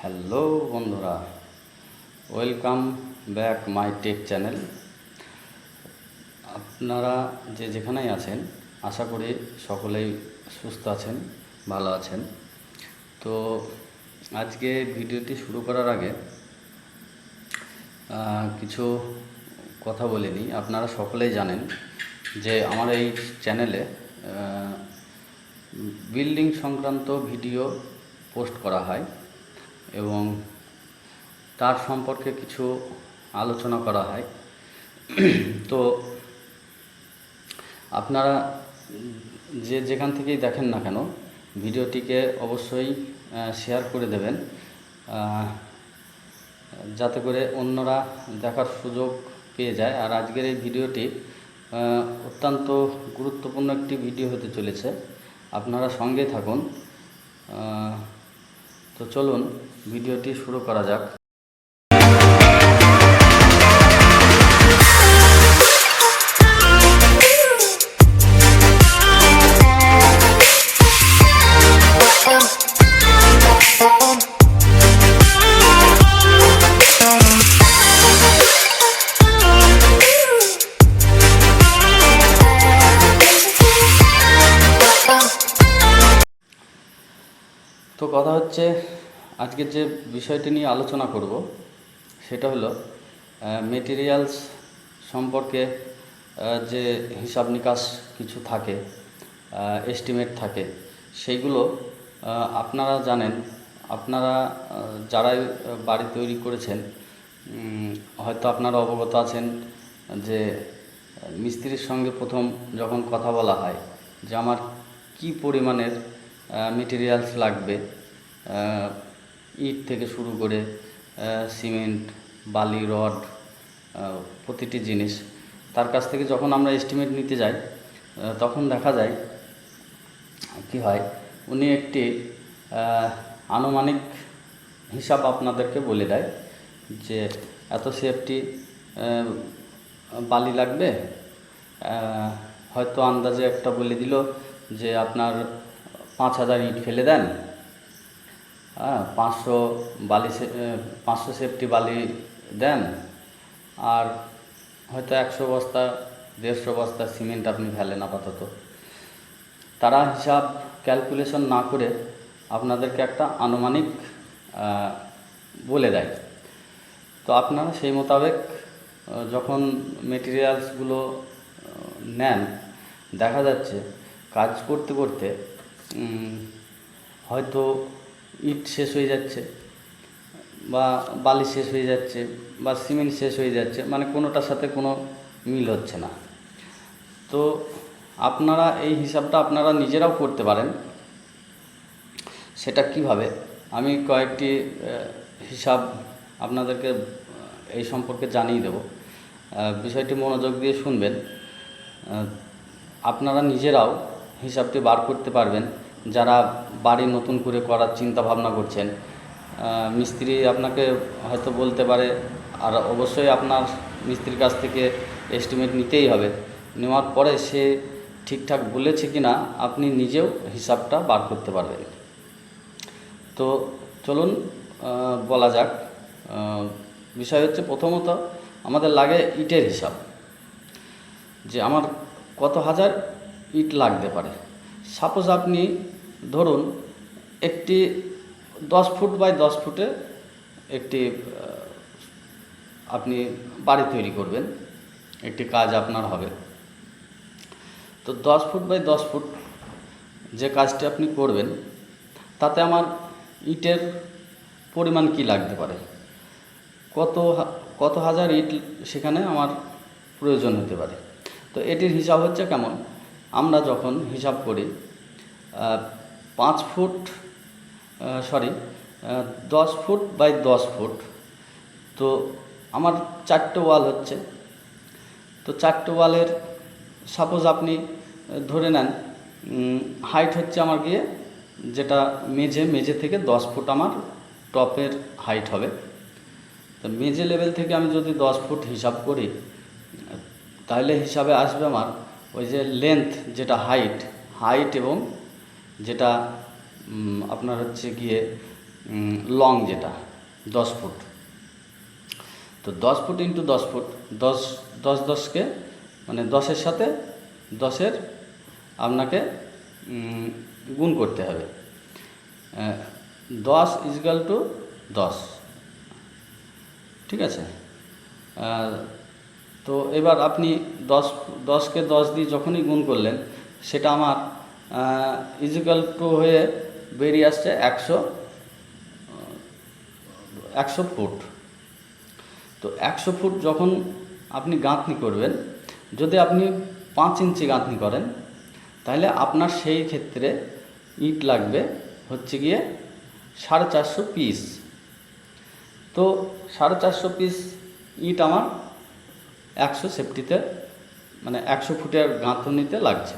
Hello বন্ধুরা, welcome back my take channel. আপনারা যেখানেই আছেন আশা করি সকলেই সুস্থ আছেন, ভালো আছেন। তো আজকে ভিডিওটি শুরু করার আগে কিছু কথা বলে নিই। আপনারা সকলেই জানেন যে আমার এই চ্যানেলে বিল্ডিং সংক্রান্ত ভিডিও পোস্ট করা হয় এবং তার সম্পর্কে কিছু আলোচনা করা হয়। তো আপনারা যেখান থেকেই দেখেন না কেন ভিডিওটিকে অবশ্যই শেয়ার করে দেবেন, যাতে করে অন্যরা দেখার সুযোগ পেয়ে যায়। আর আজকের এই ভিডিওটি অত্যন্ত গুরুত্বপূর্ণ একটি ভিডিও হতে চলেছে, আপনারা সঙ্গে থাকুন। তো চলুন ভিডিওটি শুরু করা যাক। তো কথা হচ্ছে, আজকের যে বিষয়টি নিয়ে আলোচনা করব সেটা হলো মেটেরিয়ালস সম্পর্কে যে হিসাব নিকাশ কিছু থাকে, এস্টিমেট থাকে, সেইগুলো আপনারা জানেন। আপনারা যারাই বাড়ি তৈরি করেছেন হয়তো আপনারা অবগত আছেন যে মিস্ত্রির সঙ্গে প্রথম যখন কথা বলা হয় যে আমার কী পরিমাণের মেটেরিয়ালস লাগবে, ইট থেকে শুরু করে সিমেন্ট, বালি, রড, প্রতিটি জিনিস, তার কাছ থেকে যখন আমরা এস্টিমেট নিতে যাই তখন দেখা যায় কি হয়, উনি একটি আনুমানিক হিসাব আপনাদেরকে বলে দেয় যে এত সেফটি বালি লাগবে। হয়তো আন্দাজে একটা বলে দিল যে আপনার 5,000 ইট ফেলে দেন, 500 সেফটি বালি দেন, আর হয়তো 100 বস্তা 150 বস্তা সিমেন্ট আপনি ফেলেন আপাতত। তারা হিসাব ক্যালকুলেশন না করে আপনাদেরকে একটা আনুমানিক বলে দেয়। তো আপনারা সেই মোতাবেক যখন মেটেরিয়ালসগুলো নেন, দেখা যাচ্ছে কাজ করতে করতে হয়তো ইট শেষ হয়ে যাচ্ছে, বা বালি শেষ হয়ে যাচ্ছে, বা সিমেন্ট শেষ হয়ে যাচ্ছে, মানে কোনোটার সাথে কোনো মিল হচ্ছে না। তো আপনারা এই হিসাবটা আপনারা নিজেরাও করতে পারেন। সেটা কিভাবে, আমি কয়েকটি হিসাব আপনাদেরকে এই সম্পর্কে জানিয়ে দেব। বিষয়টি মনোযোগ দিয়ে শুনবেন। আপনারা নিজেরাও হিসাবটি বার করতে পারবেন। যারা বাড়ি নতুন করে করার চিন্তা ভাবনা করছেন, মিস্ত্রি আপনাকে হয়তো বলতে পারে, আর অবশ্যই আপনার মিস্ত্রির কাছ থেকে এস্টিমেট নিতেই হবে। নেওয়ার পরে সে ঠিকঠাক বলেছে কি না আপনি নিজেও হিসাবটা বার করতে পারবেন। তো চলুন বলা যাক। বিষয় হচ্ছে, প্রথমত আমাদের লাগে ইটের হিসাব, যে আমার কত হাজার ইট লাগতে পারে। সাপোজ আপনি ধরুন একটি 10 ফুট বাই 10 ফুটে একটি আপনি বাড়ি তৈরি করবেন, একটি কাজ আপনার হবে। তো 10 ফুট বাই 10 ফুট যে কাজটি আপনি করবেন, তাতে আমার ইটের পরিমাণ কি লাগতে পারে, কত হাজার ইট সেখানে আমার প্রয়োজন হতে পারে। তো এটির হিসাব হচ্ছে কেমন, আমরা যখন হিসাব করি 5 ফুট 10 ফুট বাই 10 ফুট, তো আমার 4টে ওয়াল হচ্ছে। তো 4টে ওয়ালের সাপোজ আপনি ধরে নেন হাইট হচ্ছে আমার গিয়ে, যেটা মেঝে থেকে 10 ফুট আমার টপের হাইট হবে। তো মেঝে লেভেল থেকে আমি যদি 10 ফুট হিসাব করি, তাহলে হিসাবে আসবে আমার ওই যে লেন্থ, যেটা হাইট এবং যেটা আপনার হচ্ছে গিয়ে লং যেটা 10 ফুট। তো 10 ফুট ইন্টু 10 ফুট, 10কে মানে 10-এর সাথে 10-এর আপনাকে গুণ করতে হবে। 10 ইজকাল টু 10, ঠিক আছে। তো এবার আপনি 10কে 10 দিয়ে যখনই গুণ করলেন, সেটা আমার ইজকাল টু হয়ে বেরিয়ে আসছে 100 ফুট। তো 100 ফুট যখন আপনি গাঁথনি করবেন, যদি আপনি 5 ইঞ্চি গাঁথনি করেন, তাহলে আপনার সেই ক্ষেত্রে ইট লাগবে হচ্ছে গিয়ে 450 পিস। তো 450 পিস ইট আমার 100 সেফটিতে মানে 100 ফুটের গাঁথনিতে লাগছে।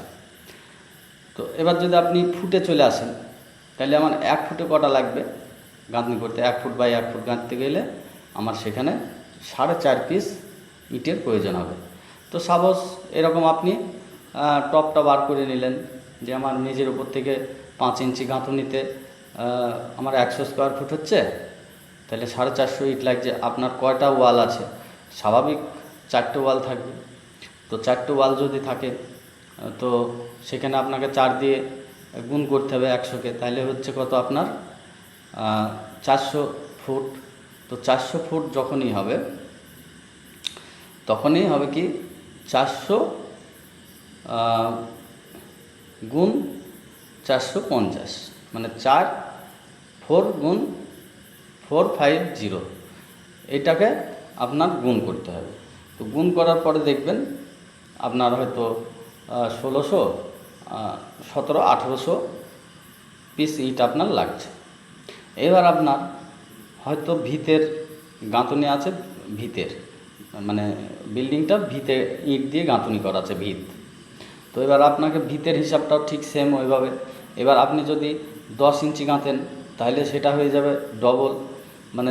তো এবার যদি আপনি ফুটে চলে আসেন, তাহলে আমার 1 ফুটে কটা লাগবে গাঁথনি করতে? 1 ফুট বাই 1 ফুট গাঁথতে গেলে আমার সেখানে 4.5 পিস ইটের প্রয়োজন হবে। তো সাপোজ এরকম আপনি টপটা বার করে নিলেন যে আমার মেঝের উপর থেকে 5 ইঞ্চি গাঁথনিতে আমার 100 স্কোয়ার ফুট হচ্ছে, তাহলে 450 ইট লাগছে। আপনার কয়টা ওয়াল আছে? স্বাভাবিক 4টে ওয়াল থাকবে। তো 4টে ওয়াল যদি থাকে, তো সেখানে আপনাকে 4 দিয়ে গুণ করতে হবে 100কে, তাহলে হচ্ছে কত আপনার 400 ফুট। তো 400 ফুট যখনই হবে, তখনই হবে কি 400 গুণ 450, মানে 4 গুণ 450, এটাকে আপনার গুণ করতে হবে। তো গুণ করার পরে দেখবেন আপনার হয়তো 1600, 1700, 1800 পিস ইট আপনার লাগছে। এবার আপনার হয়তো ভিতের গাঁথনি আছে, ভিতের মানে বিল্ডিংটা ভিতে ইট দিয়ে গাঁথনি করা আছে, ভিত। তো এবার আপনাকে ভিতের হিসাবটাও ঠিক সেম ওইভাবে। এবার আপনি যদি 10 ইঞ্চি গাঁথেন, তাহলে সেটা হয়ে যাবে ডবল, মানে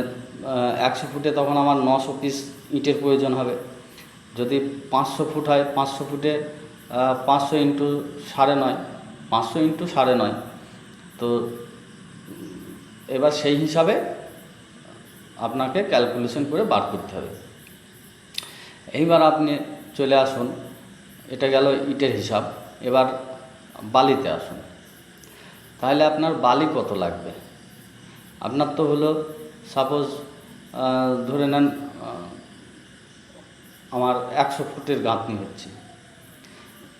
100 ফুটে তখন আমার 900 পিস ইটের প্রয়োজন হবে। যদি 500 ফুট হয়, 500 ফুটে 500 ইন্টু 9.5, 500 ইন্টু 9.5। তো এবার সেই হিসাবে আপনাকে ক্যালকুলেশন করে বার করতে হবে। এইবার আপনি চলে আসুন, এটা গেল ইটের হিসাব। এবার বালিতে আসুন, তাহলে আপনার বালি কত লাগবে? আপনার তো হলো সাপোজ ধরে নেন আমার 100 ফুটের গাঁথনি হচ্ছে,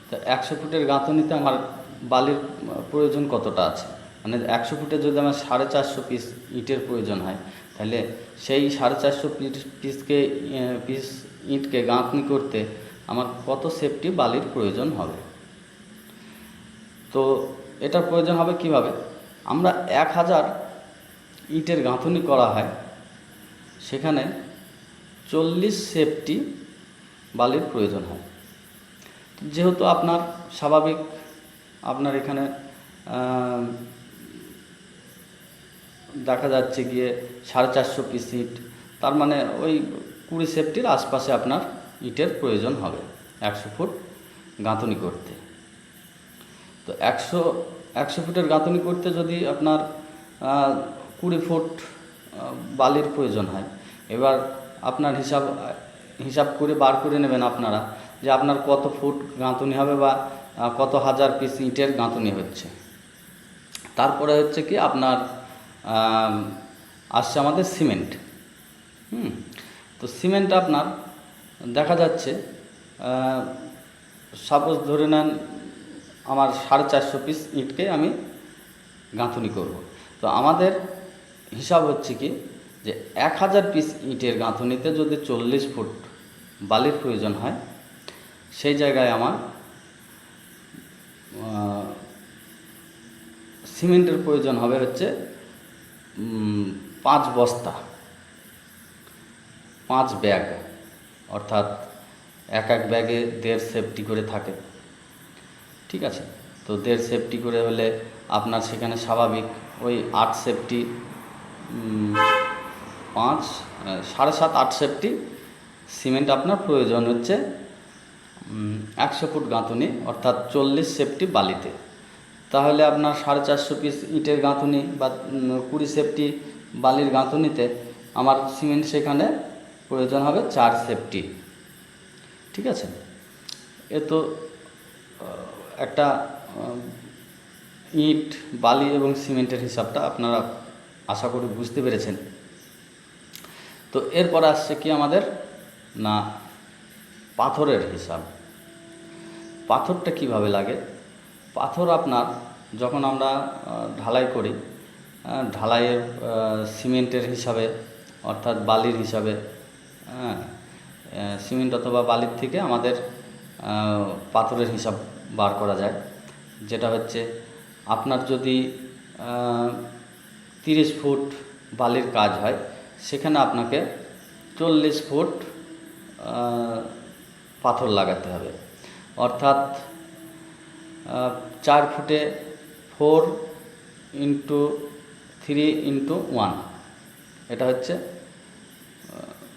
তো 100 ফুটের গাঁথনিতে আমার বালির প্রয়োজন কতটা আছে? মানে 100 ফুটে যদি আমার 450 পিস ইটের প্রয়োজন হয়, তাহলে সেই 450 পিস ইটকে গাঁথনি করতে আমার কত সেফটি বালির প্রয়োজন হবে? তো এটার প্রয়োজন হবে কিভাবে? আমরা 1000 ইটের গাঁথনি করা হয়, সেখানে 40 সেফটি বালির প্রয়োজন হয়। যেহেতু আপনার স্বাভাবিক আপনার এখানে দেখা যাচ্ছে গিয়ে 450 পিস ইট, তার মানে ওই 20 সেফটির আশপাশে আপনার ইটের প্রয়োজন হবে 100 ফুট গাঁথনি করতে। তো 100 ফুটের গাঁথনি করতে যদি আপনার 20 ফুট বালির প্রয়োজন হয়, এবার আপনার হিসাব করে বার করে নেবেন আপনারা যে আপনার কত ফুট গাঁথনি হবে বা কত হাজার পিস ইটের গাঁথনি হচ্ছে। তারপরে হচ্ছে কি আপনার আসছে আমাদের সিমেন্ট। তো সিমেন্ট আপনার দেখা যাচ্ছে সাপোজ ধরে নেন আমার 450 পিস ইটকে আমি গাঁথনি করব। তো আমাদের হিসাব হচ্ছে কি যে 1000 পিস ইটের গাঁথনিতে যদি 40 ফুট বালির প্রয়োজন হয়, সেই জায়গায় আমার সিমেন্টের প্রয়োজন হবে হচ্ছে 5 বস্তা, 5 ব্যাগ, অর্থাৎ এক ব্যাগে 1.5 সেফটি করে থাকে, ঠিক আছে। তো 1.5 সেফটি করে হলে আপনার সেখানে স্বাভাবিক ওই 8 সেফটি 5 7.5 8 সেফটি সিমেন্ট আপনার প্রয়োজন হচ্ছে 100 ফুট গাঁথনি, অর্থাৎ 40 সেফটি বালিতে। তাহলে আপনার 450 পিস ইটের গাঁথনি বা 20 সেফটি বালির গাঁথুনিতে আমার সিমেন্ট সেখানে প্রয়োজন হবে 4 সেফটি। ঠিক আছে, এ তো একটা ইট, বালি এবং সিমেন্টের হিসাবটা আপনারা আশা করি বুঝতে পেরেছেন। তো এরপর আসছে কি আমাদের না পাথরের হিসাব। পাথরটা কিভাবে লাগে? পাথর আপনার যখন আমরা ঢালাই করি, ঢালাইয়ের সিমেন্টের হিসাবে অর্থাৎ বালির হিসাবে, সিমেন্ট অথবা বালির থেকে আমাদের পাথরের হিসাব বার করা যায়। যেটা হচ্ছে আপনার যদি 30 ফুট বালির কাজ হয়, সেখানে আপনাকে 40 ফুট পাথর লাগাতে হবে। অর্থাৎ 4 ফুটে 4 ইন্টু 3 ইন্টু 1, এটা হচ্ছে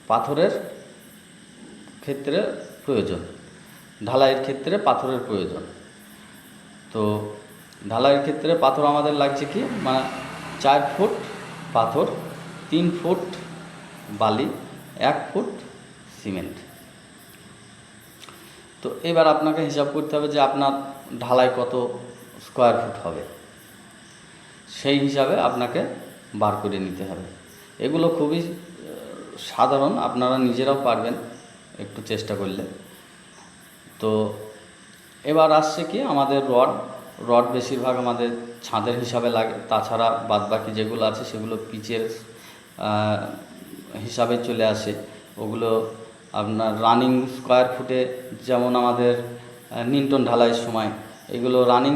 পাথরের ক্ষেত্রে প্রয়োজন, ঢালাইয়ের ক্ষেত্রে পাথরের প্রয়োজন। তো ঢালাইয়ের ক্ষেত্রে পাথর আমাদের লাগছে কি, মানে 4 ফুট পাথর, 3 ফুট বালি, 1 ফুট সিমেন্ট। তো এবার আপনাকে হিসাব করতে হবে যে আপনার ঢালাই কত স্কোয়ার ফুট হবে, সেই হিসাবে আপনাকে বার করে নিতে হবে। এগুলো খুবই সাধারণ, আপনারা নিজেরাও পারবেন একটু চেষ্টা করলে। তো এবার আসছে কি আমাদের রড বেশিরভাগ আমাদের ছাদের হিসাবে লাগে, তাছাড়া বাদবাকি যেগুলো আছে সেগুলো পিচের হিসাবে চলে আসে। ওগুলো আপনার রানিং স্কোয়ার ফুটে, যেমন আমাদের নিউটন ঢালাইয়ের সময় এগুলো রানিং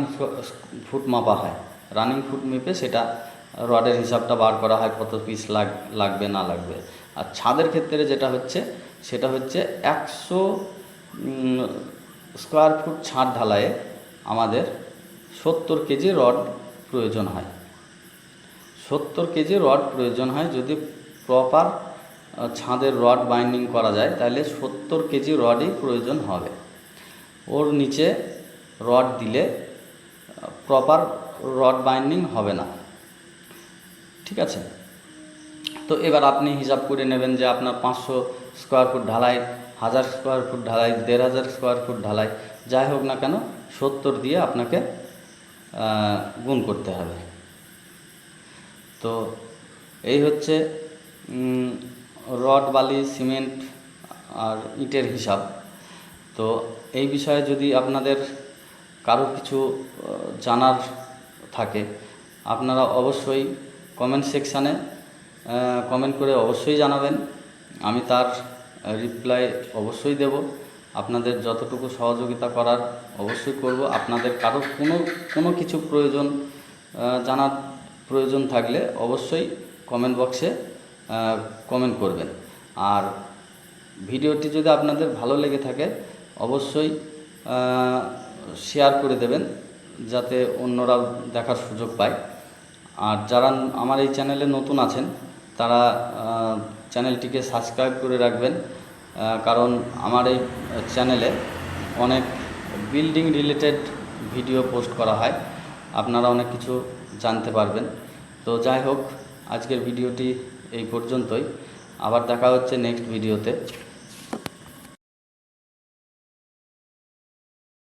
ফুট মাপা হয়, রানিং ফুট মেপে সেটা রডের হিসাবটা বার করা হয় কত পিস লাগবে না লাগবে। আর ছাদের ক্ষেত্রে যেটা হচ্ছে সেটা হচ্ছে 100 স্কোয়ার ফুট ছাদ ঢালাইয়ে আমাদের 70 কেজি রড প্রয়োজন হয়। 70 কেজি রড প্রয়োজন হয়। যদি প্রপার ছাদের রড বাইন্ডিং করা যায় তাহলে 70 কেজি রডই প্রয়োজন হবে। ওর নিচে রড দিলে প্রপার রড বাইন্ডিং হবে না। ঠিক আছে, তো এবার আপনি হিসাব করে নেবেন যে আপনার 500 স্কোয়ার ফুট ঢালাই, 1000 স্কোয়ার ফুট ঢালাই, 1500 স্কোয়ার ফুট ঢালাই, যাই হোক না কেন 70 দিয়ে আপনাকে গুণ করতে হবে। তো এই হচ্ছে রড, বালি, সিমেন্ট আর ইটের হিসাব। তো এই বিষয়ে যদি আপনাদের কারো কিছু জানার থাকে, আপনারা অবশ্যই কমেন্ট সেকশানে কমেন্ট করে অবশ্যই জানাবেন। আমি তার রিপ্লাই অবশ্যই দেব। আপনাদের যতটুকু সহযোগিতা করার অবশ্যই করব। আপনাদের কারো কোনো কিছু জানার প্রয়োজন থাকলে অবশ্যই কমেন্ট বক্সে কমেন্ট করবেন। আর ভিডিওটি যদি আপনাদের ভালো লেগে থাকে অবশ্যই শেয়ার করে দেবেন, যাতে অন্যরাও দেখার সুযোগ পায়। আর যারা আমার এই চ্যানেলে নতুন আছেন তারা চ্যানেলটিকে সাবস্ক্রাইব করে রাখবেন, কারণ আমার এই চ্যানেলে অনেক বিল্ডিং রিলেটেড ভিডিও পোস্ট করা হয়, আপনারা অনেক কিছু জানতে পারবেন। তো যাই হোক, আজকের ভিডিওটি এই পর্যন্তই। আবার দেখা হচ্ছে নেক্সট ভিডিওতে।